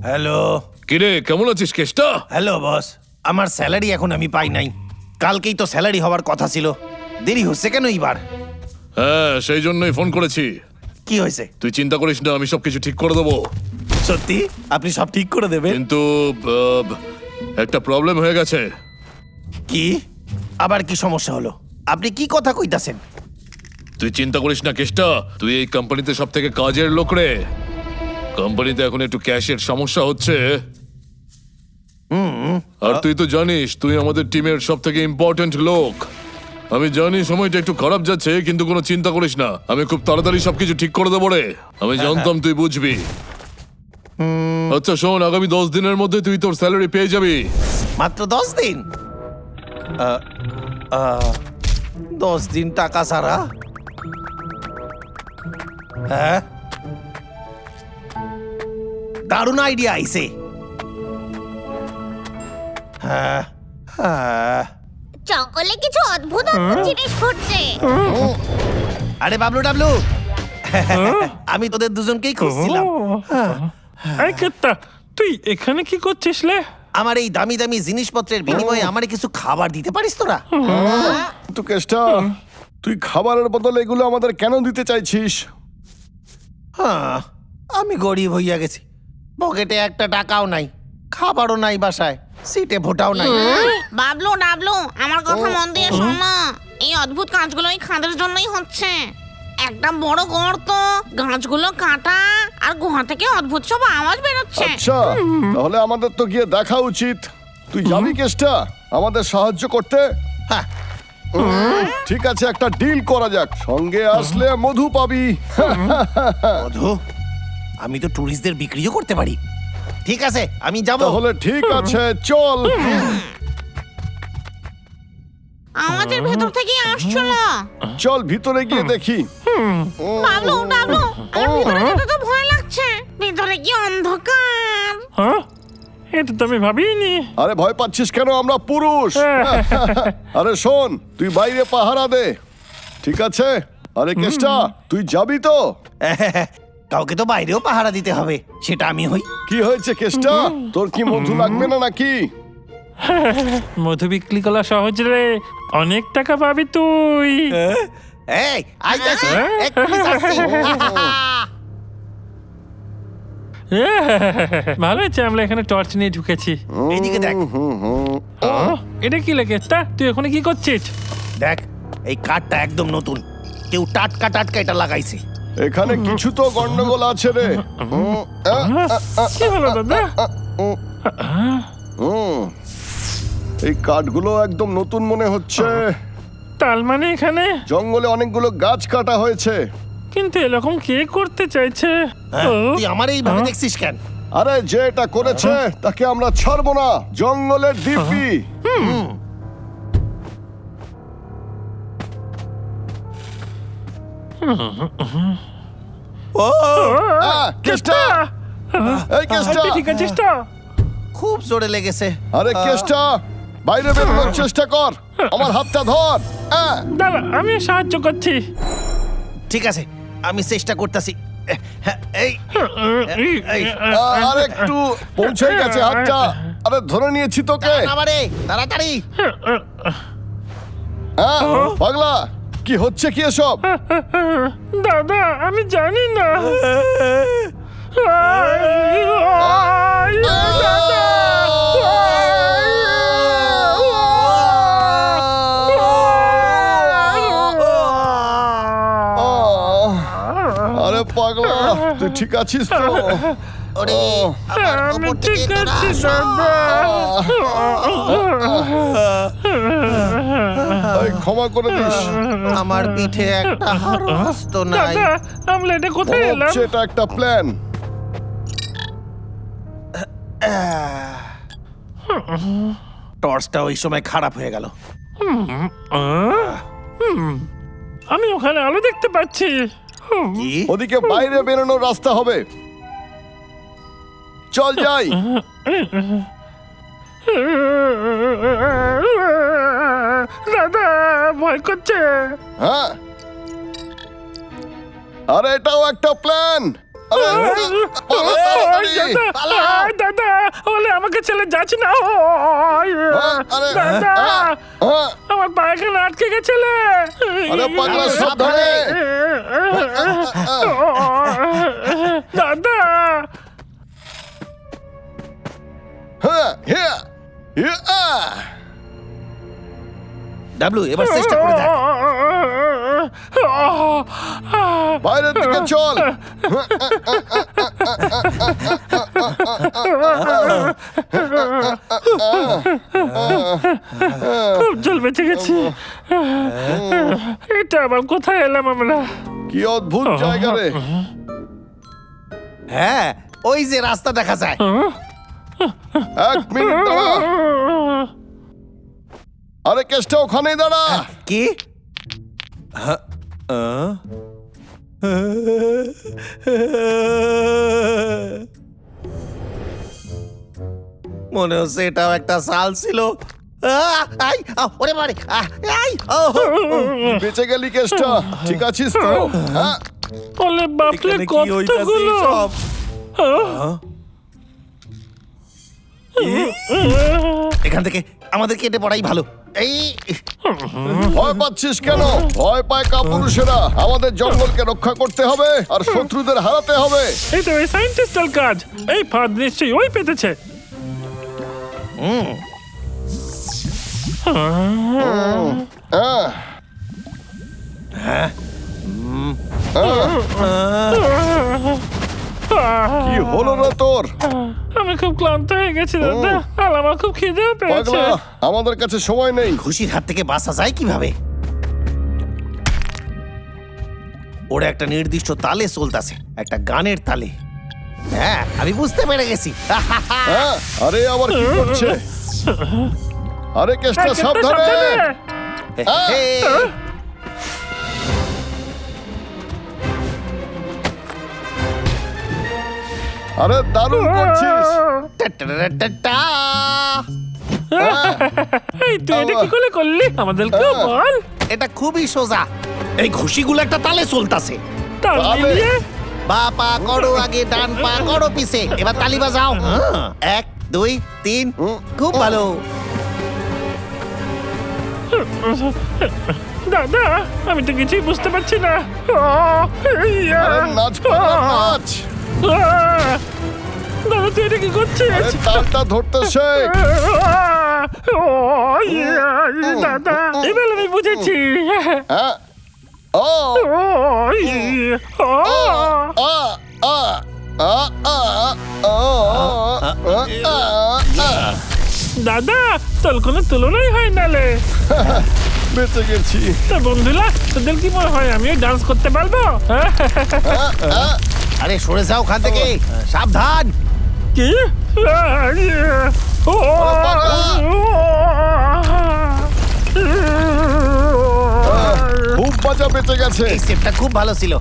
Hello. কিরে কেমন আছিস কেষ্টা? হ্যালো বস, আমার স্যালারি এখন আমি পাই নাই। কালকেই তো স্যালারি হওয়ার কথা ছিল, দেরি হচ্ছে কেন এইবার? হ্যাঁ সেই জন্যই ফোন করেছি। কি হয়েছে? তুই চিন্তা করিস না, আমি সবকিছু ঠিক করে দেবো। সত্যি আপনি সব ঠিক করে দেবেন? কিন্তু একটা প্রবলেম হয়ে গেছে। কি? আবার কি সমস্যা হলো? আপনি কি কথা কইতাছেন? তুই চিন্তা করিস না কেষ্টা, তুই এই কোম্পানিতে সব থেকে কাজের লোক রে। কোম্পানিতে এখন একটু ক্যাশের সমস্যা হচ্ছে। আর তুই তো জানিস তুই আমাদের টিমের সব থেকে ইম্পর্টেন্ট লোক। আমি জানি সময়টা একটু খারাপ যাচ্ছে, কিন্তু কোনো চিন্তা করিস না, আমি খুব তাড়াতাড়ি সবকিছু ঠিক করে দেবো রে। আমি জানতাম তুই বুঝবি। আচ্ছা শোন, আগামী 10 দিনের মধ্যে তুই তোর স্যালারি পেয়ে যাবি। মাত্র 10 দিন? 10 দিন টাকা ছাড়া? হ্যাঁ, দারুণ আইডিয়া আইছে। হ্যাঁ হ্যাঁ। জঙ্গলে কিছু অদ্ভুত অদ্ভুত জিনিস ঘটছে। আরে বাবলু ডাবলু, আমি তোদের দুজনকেই খুঁজছিলাম। এই কেত্তা, তুই এখানে কি করছিস লে? আমার এই দামি দামি জিনিসপত্রের বিনিময়ে আমারে কিছু খাবার দিতে পারিস তোরা? তো কেষ্টা, তুই খাবারের বদলে এগুলো আমাদের কেন দিতে চাইছিস? হ্যাঁ, আমি গরিব হইয়া গেছি, পকেটে একটা টাকাও নাই, খাবারও নাই, বাসায় সিটে ভোটাও নাই। বাবলু ডাবলু, আমার কথা মন দিয়ে শোনো। এই অদ্ভুত কাজগুলো এই খাদের জন্যই হচ্ছে। একটা বড় গর্ত, গাছগুলো কাটা, আর গুহা থেকে অদ্ভুত সব আওয়াজ বেরোচ্ছে। আচ্ছা, তাহলে আমাদের তো গিয়ে দেখা উচিত। তুই যাবি কেষ্টা আমাদের সাহায্য করতে? হ্যাঁ, ঠিক আছে, একটা ডিল করা যাক। সঙ্গে আসলে মধু পাবি। মধু? আমি তো টুরিস্টদের বিক্রিও করতে পারি। ঠিক আছে, আমি যাব। তাহলে ঠিক আছে, চল। আমাদের ভেতর থেকে আসছিল। চল ভিতরে গিয়ে দেখি। বাবলু ডাবলু, আমার ভিতরে যেতে তো ভয় লাগছে। ভিতরে কি অন্ধকার। হ্যাঁ, এটা তো আমি ভাবিনি। আরে ভয় পাচ্ছিস কেন? আমরা পুরুষ। আরে শোন, তুই বাইরে পাহারা দে, ঠিক আছে? আরে কেষ্টা, তুই যাবি তো? কাউকে তো বাইরেও পাহারা দিতে হবে, সেটা আমি হই। কি হয়েছে কেষ্টা, তোর কি মধু লাগবে না নাকি? মধু বিক্রি করা সহজ রে, অনেক টাকা পাবি তুই। এই আইতাছি, এক্ষুনি যাচ্ছি। ভালো হয়েছে আমরা এখানে টর্চ নিয়ে ঢুকেছি। এইদিকে দেখ, এটা কি লেগে তা? তুই ওখানে কি করছিস? দেখ, এই কাঠটা একদম নতুন, কেউ টাটকা টাটকা এটা লাগাইছে। এখানে কিছু তো গন্ডগোল আছে রে। কি হলো দাদা? এই কাঠগুলো একদম নতুন মনে হচ্ছে। তার মানে এখানে জঙ্গলে অনেকগুলো গাছ কাটা হয়েছে। কিন্তু এরকম কে করতে চাইছে? হ্যাঁ, ও, তুই আমার এইভাবে দেখছিস কেন? আরে যে এটা করেছে তাকে আমরা ছাড়বো না, জঙ্গলের দিব্যি। ও, কেষ্টা, এই কেষ্টা, তুই ঠিক আছিস তো? খুব জোরে লেগেছে। আরে কেষ্টা, বাইরে বেরোনোর চেষ্টা কর, আমার হাতটা ধর। দাঁড়া, আমি সাহায্য করছি। ঠিক আছে, আমি চেষ্টা করতেছি। এই এই, আর একটু পৌঁছে গেছে হাতটা। আরে ধরে নিয়েছি তোকে। আমারে তাড়াতাড়ি। পাগলা, কি হচ্ছে কি এসব? দাদা, আমি জানি না। দাদা! আরে পাগলা, তুই ঠিক আছিস তো? ওরে, আমার আমি উপর থেকে ঠিক তোরা আছি আসো। দাদা। এই ক্ষমা করে দিস। আমার পিঠে একটা হাড় হস্ত নাই। দাদা, আমরা এটা কোথায় এলাম? হচ্ছে এটা একটা প্ল্যান। টর্চটা ওই সময় খারাপ হয়ে গেল। আমি ওখানে আলো দেখতে পাচ্ছি। কি? ওদিকে বাইরে বেরোনোর রাস্তা হবে, চল যাই। দাদা, ভয় করছে। হ্যাঁ, আরে এটাও একটা প্ল্যান। আরে, পালা তাড়াতাড়ি। দাদা, যাচ্ছি না আরে, দাদা হ্যাঁ, আমার পায়খানা আটকে গেছিলে আরে পাগলা সাবধানে। দাদা হ্যাঁ, হ্যাঁ, হ্যাঁ। ডাবলু এবার চেষ্টা করে দেখ। বাইরের দিকে চল। খুব জল বেঁচে গেছি এটা আবার কোথায় এলাম আমরা কি অদ্ভুত জায়গা রে। হ্যাঁ, ওই যে রাস্তা দেখা যায়। 1 মিনিট দাঁড়া। আরে কেসটা ওখানেই দাঁড়া। কি? মনে হচ্ছে এটাও একটা সাল ছিল। ওরে বাড়ি বেঁচে গেলি কেসটা। ঠিক আছিস তো? হ্যাঁ। ওলে বাপরে কতগুলো এখান থেকে আমাদের কেটে পড়াই ভালো। এই ভয় পাচ্ছিস কেন? ভয় পায় কাপুরুষেরা। আমাদের জঙ্গলকে রক্ষা করতে হবে আর শত্রুদের হারাতে হবে। এই তো এই সায়েন্টিস্টের কাজ এই ফাঁদ নিশ্চয়ই ওই পেতেছে হ্যাঁ। কি হলো না তোর? আমি খুব ক্লান্ত হয়ে গেছি দাদা আর আমার খুব খিদেও পেয়েছে পাগলা, আমাদের কাছে সময় নেই। খুশির হাত থেকে বাঁচা যায় কিভাবে? ওরা একটা নির্দিষ্ট তালে চলতেছে, একটা গানের তালে। হ্যাঁ, আমি বুঝতে পেরে গেছি। হ্যাঁ, আরে আবার কি করছে? আরে কেসটা এই, সাবধানে। হে, আরে দারুণ করছিস। টাটাটাটাটা। এই তুই এটা কি করে করলি আমাদেরকেও বল এটা খুবই সোজা। এই ঘুষিগুলো একটা তালে চলতেছে। তাল তালে। মিলিয়ে বা পা করো আগে, ডান পা করো পিছে। এবার তালি বাজাও। 1 2 3। খুব ভালো। দাদা আমি তো কিছুই বুঝতে পারছি না আরে নাচ পাগলা, নাচ। দাদা তুই এটা কি করছিস আরে তালটা ধরতে শেখ। দাদা এবার আমি বুঝেছি হ্যাঁ। ও আ আ আ আ দাদা তোর কোনো তুলনাই হয় নালে বেঁচে গেছি। তা বন্ধুরা তোদের কি মনে হয় আমিও ডান্স করতে পারবো আরে সরে যাও ওখান থেকে, সাবধান। কি খুব মজা বেঁচে গেছে। এই স্টেপটা খুব ভালো ছিল।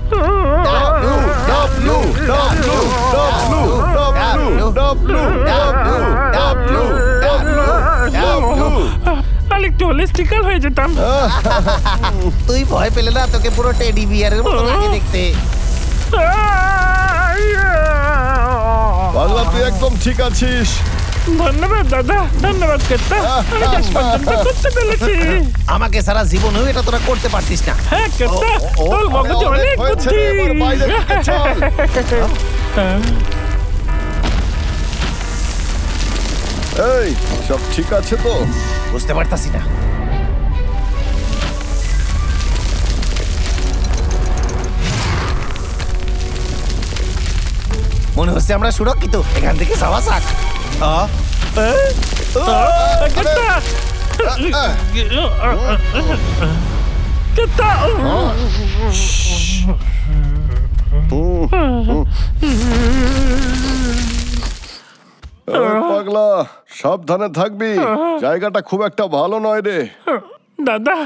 W W W W W W W. আরেকটু হলে স্টিকার হয়ে যেতাম তুই ভয় পেলে না? তোকে পুরো টেডি বিয়ারের মতো লাগে দেখতে। পাগলা তুই একদম ঠিক আছিস। ধন্যবাদ দাদা ধন্যবাদ কেতা আমি শেষ পর্যন্ত করতে পেরেছি আমাকে সারা জীবনেও এটা তোরা করতে পারতিস না। হ্যাঁ কেতা তোর মগজে আরে অনেক হয়েছে বুদ্ধি রে, এবার বাইরে দিকে চল। এই সব ঠিক আছে তো? বুঝতে পারতাছি না। মনে হচ্ছে আমরা সুরক্ষিত। এখান থেকে যাওয়া যাক। কেতা কেতা পাগলা সাবধানে থাকবি। জায়গাটা খুব একটা ভালো নয় রে। দাদা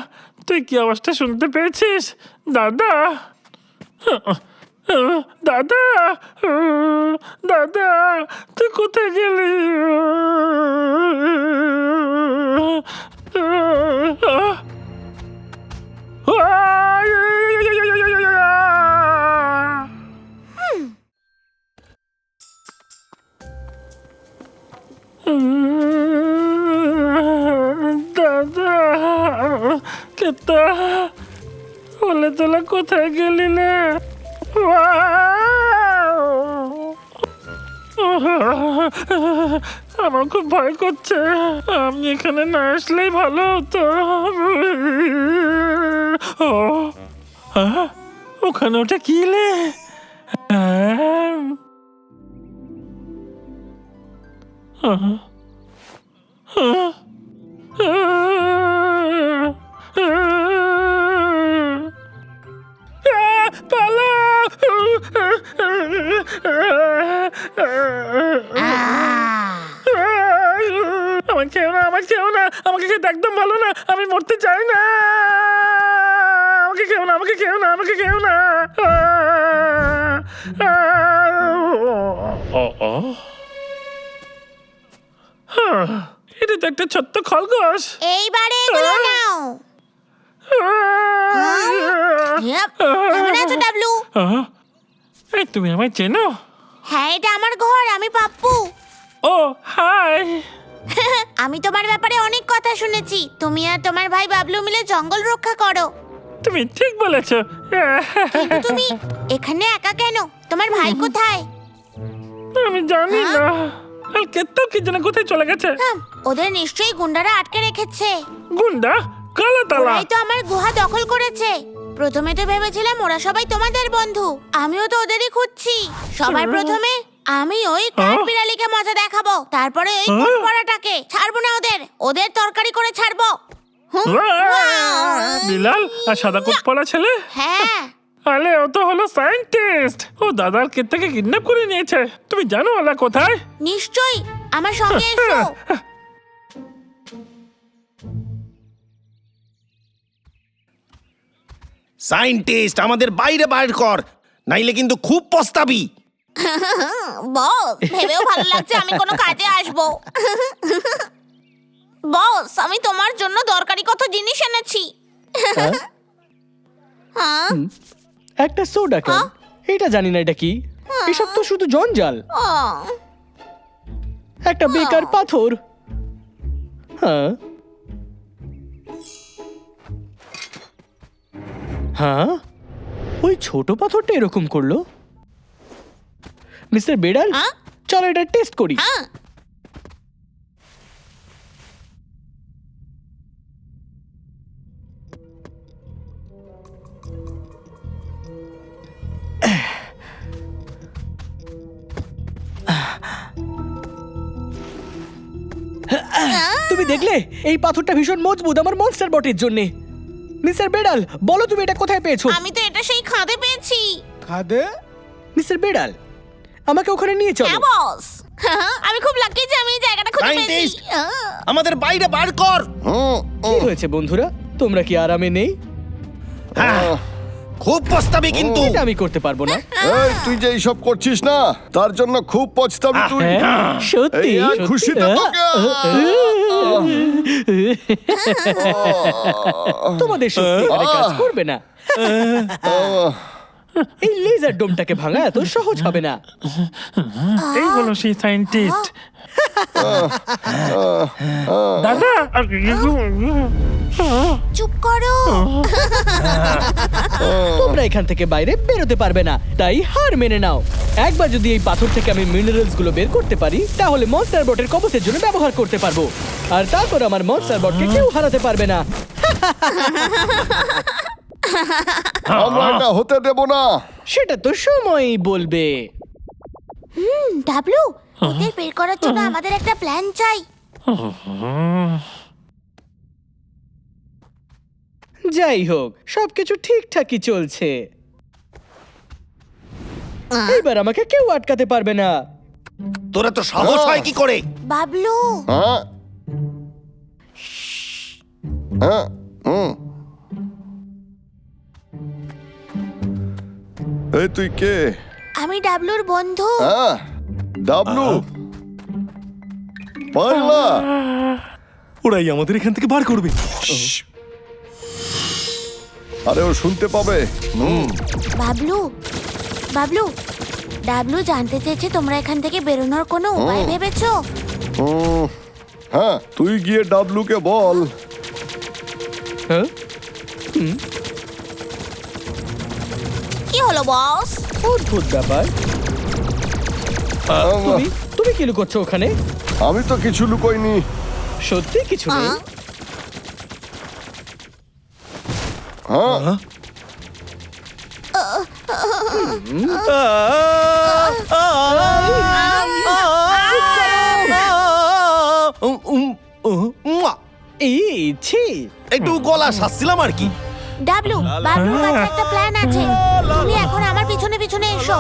তুই কি অবস্থা শুনতে পেয়েছিস দাদা দাদা দাদা তুই কোথায় গেলি দাদা কেতা বলে তোলা কোথায় গেলি না? আমার খুব ভয় করছে, আমি এখানে না আসলেই ভালো হতো। ও, ওখানে ওটা কি লে? আমাকে খেও না, আমাকে খেও না, আমাকে খেতে একদম ভালো না, আমি মরতে চাই না। আমাকে খেও না, আমাকে খেও না, আমাকে খেও না। এটা তো একটা ছোট্ট খরগোশ। এইবারে এগুলো নাও। কেমন আছো ডাবলু? এই তুমি আমায় চেনো? হ্যাঁ, এটা আমার ঘর, আমি পাপ্পু। ও হাই। আমি তোমার ব্যাপারে অনেক কথা শুনেছি। তুমি আর তোমার ভাই বাবলু মিলে জঙ্গল রক্ষা করো। তুমি ঠিক বলেছো। কিন্তু তুমি এখানে একা কেন? তোমার ভাই কোথায়? আমি জানি না। আর কেতাও কি জানে কোথায় চলে গেছে। ওদের নিশ্চয়ই গুন্ডারা আটকে রেখেছে। গুন্ডা? কালাতালা? ওরাই তো আমার গুহা দখল করেছে। প্রথমে তো ভেবেছিলাম ওরা সবাই তোমাদের বন্ধু, আমিও তো ওদেরই খুঁজছি। সবার প্রথমে আমি ওই কাঠবিড়ালিকে মজা দেখাবো, তারপরে ওই কোটপড়াটাকে ছাড়বো না, ওদের তরকারি করে ছাড়বো। বিলাল আর সাদা কোট পরা ছেলে? হ্যাঁ। আরে ও তো হলো সায়েন্টিস্ট। ও দাদার কেতাকে কিডন্যাপ করে নিয়েছে। তুমি জানো ওরা কোথায়? নিশ্চয়ই, আমার সঙ্গে এসো। সায়েন্টিস্ট, আমাদের বাইরে বাইর কর, নাইলে কিন্তু খুব পস্তাবি। বস, ভেবেও ভালো লাগছে আমি কোনো কাজে আসবো। বস, আমি তোমার জন্য দরকারি কত জিনিস এনেছি। হ্যাঁ? একটা সোডা ক্যান, এটা জানি না এটা কি। এসব তো শুধু জঞ্জাল। ও, একটা বেকার পাথর। হ্যাঁ হ্যাঁ, ওই ছোট পাথরটা এরকম করলো। মিস্টার বেড়াল, হ্যাঁ? চলো এটা টেস্ট করি। হ্যাঁ। তুমি দেখলে এই পাথরটা ভীষণ মজবুত আমার মনস্টার বটের জন্য। মিস্টার বেড়াল, বলো তুমি এটা কোথায় পেয়েছো? আমি তো এটা সেই খাদে পেয়েছি। খাদে? মিস্টার বেড়াল, আমাকে ওখানে নিয়ে চলো। হ্যাঁ বস, আমি খুব লাকি যে আমি এই জায়গাটা খুঁজে পেয়েছি। সায়েন্টিস্ট, আমাদের বাইরে বার কর। কি হয়েছে বন্ধুরা, তোমরা কি আরামে নেই? হ্যাঁ, খুব পস্তাবি কিন্তু। এটা আমি করতে পারবো না। এই তুই যে এইসব করছিস না, তার জন্য খুব পছতাবি তুই। হ্যাঁ, সত্যি এই আর সত্যি। খুশিতে তোকে। তোমাদের সত্যি কাজ করবে না। এই লেজার ডোমটাকে ভাঙা এত সহজ হবে না। এই হলো সেই সায়েন্টিস্ট। দাদা চুপ করো। তোমরা এখান থেকে বাইরে বেরোতে পারবে না, তাই হার মেনে নাও। একবার যদি এই পাথর থেকে আমি মিনারেলস গুলো বের করতে পারি, তাহলে মনস্টার বটের কবচের জন্য ব্যবহার করতে পারবো। আর তারপর আমার মনস্টার বটকে কেউ হারাতে পারবে না। আমরা এটা হতে দেব না। সেটা তো সময়ই বলবে। ডাবলু, ওদের বের করার জন্য আমাদের একটা প্ল্যান চাই। যাই হোক, সবকিছু ঠিকঠাকই চলছে। এইবার আমাকে কেউ আটকাতে পারবে না। তোরা তো সাহস হয় কি করে? বাবলু, হ্যাঁ হ্যাঁ, এই তুই কে? আমি ডাবলুর বন্ধু। হ্যাঁ, ডাবলু পারলা। ওরাই আমাদের এখান থেকে বার করবে। আরে ও শুনতে পাবে। বাবলু, বাবলু, ডাবলু জানতে চেয়েছে তোমরা এখান থেকে বেরোনোর কোনো উপায় ভেবেছো? হ্যাঁ, তুই গিয়ে ডাবলুকে বল। হ্যাঁ? কি হলো বস? অদ্ভুত ব্যাপার। তুমি কি লুকোচ্ছ ওখানে? আমি তো কিছু লুকোইনি। সত্যি কিছু নেই? হ্যাঁ, এই ছি! একটু গলা সাজছিলাম আর কি। ডাবলু, বাবলুর কাছে একটা প্ল্যান আছে। তুমি এখন আমার পিছনে পিছনে এসো।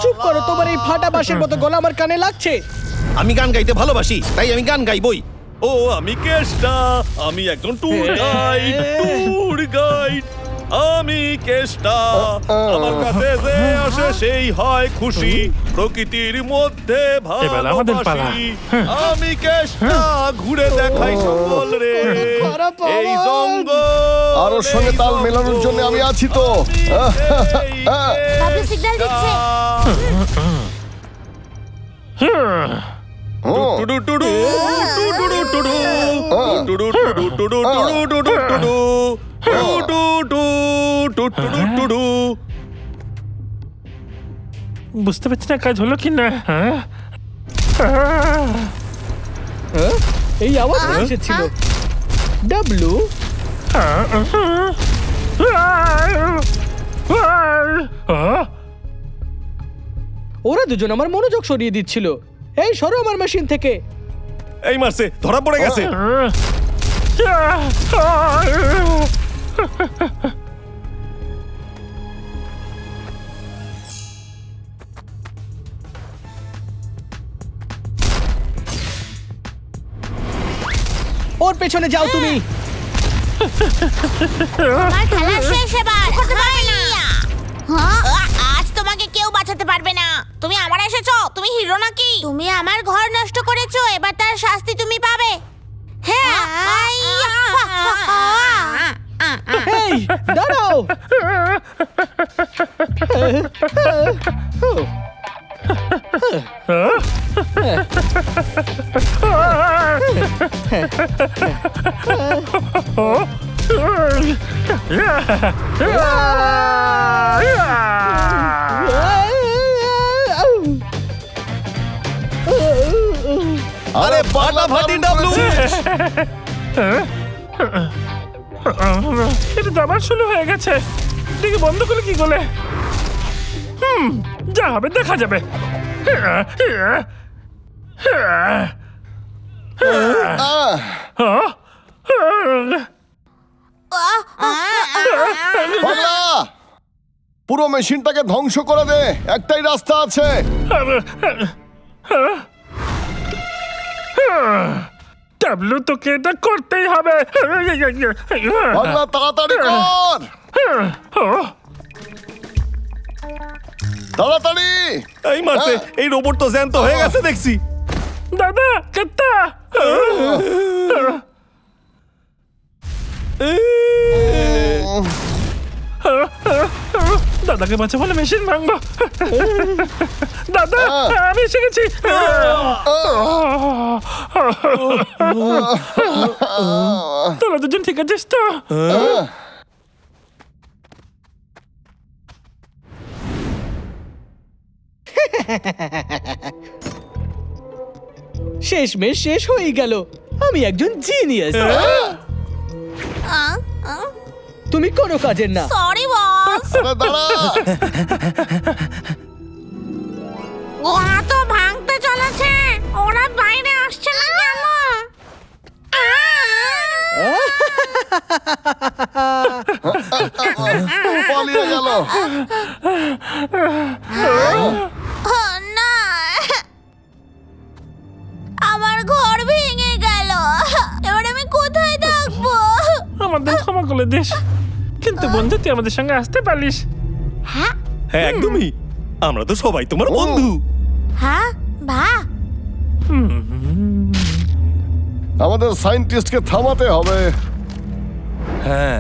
চুপ করো, তোমার এই ফাটা বাঁশের মতো গলা আমার কানে লাগছে। আমি গান গাইতে ভালোবাসি, তাই আমি গান গাইবই। ও আমি কেষ্টা, আমি একজন ট্যুর গাইড। আমি কেষ্টা, আমার কাছে যে আসে সেই হয় খুশি, প্রকৃতির মধ্যে এবার আমাদের পালা। ভালোবাসি। আমি কেষ্টা, ঘুরে দেখাই সকল রে খারাপ আওয়াজ। এই জঙ্গল। আর ওর সঙ্গে তাল মেলানোর জন্য আমি আছি তো। বাবলু সিগন্যাল দিচ্ছে। টুডু টুডু, টুডু টুডু, টুডু টুডু, টুডু টুডু, টুডু টুডু, টুডু টুডু, টুডু টুডু। বুঝতে পারছি না কাজ হলো কি না। হ্যাঁ? হ্যাঁ? এই আওয়াজ এসেছিল। ডাবলু, ওরা দুজন আমার মনোযোগ সরিয়ে দিচ্ছিল। এই সরো আমার মেশিন থেকে। এই মারছে, ধরা পড়ে গেছে। ওর পেছনে যাও তুমি। আমার খেলা শেষ এবার। আজ তোমাকে কেউ বাঁচাতে পারবে না। তুমি আমার এসেছো, তুমি হিরো নাকি? তুমি আমার ঘর নষ্ট করেছো, এবার তার শাস্তি তুমি পাবে। হ্যাঁ, এই দাঁড়াও। আরে ফাটাফাটি ডাবলু। এটা তো আবার শুরু হয়ে গেছে। এটাকে বন্ধ করলে কি করে? যা হবে দেখা যাবে। পাগলা, পুরো মেশিনটাকে ধ্বংস করে দে, একটাই রাস্তা আছে। ডাবলু, তোকে এটা করতেই হবে। পাগলা তাড়াতাড়ি কর, তাড়াতাড়ি। এই মারছে, এই রোবট তো জ্যান্ত হয়ে গেছে দেখছি। দাদা, কাত্তা। দাদাকে বাঁচা বলে মেশিন ভাঙবো। দাদা, আমি এসে গেছি। তোরা দুজন ঠিক আছিস তো? শেষমেশ শেষ হয়ে গেল। আমি একজন জিনিয়াস। তুমি কোনো কাজের না। Sorry boss. আরে দাঁড়া। গুহা তো ভাঙতে চলেছে, ওরা বাইরে আসছে না কেন? পালিয়ে গেল। না, আমার ঘর ভেঙে গেল। এবার আমি কোথায় থাকবো? আমাদের ক্ষমা করে দিস, কিন্তু বন্ধু তুই আমাদের সঙ্গে আসতে পারিস। হ্যাঁ হ্যাঁ একদমই, আমরা তো সবাই তোমার বন্ধু। হ্যাঁ ভা, আমাদের সায়েন্টিস্টকে থামাতে হবে। হ্যাঁ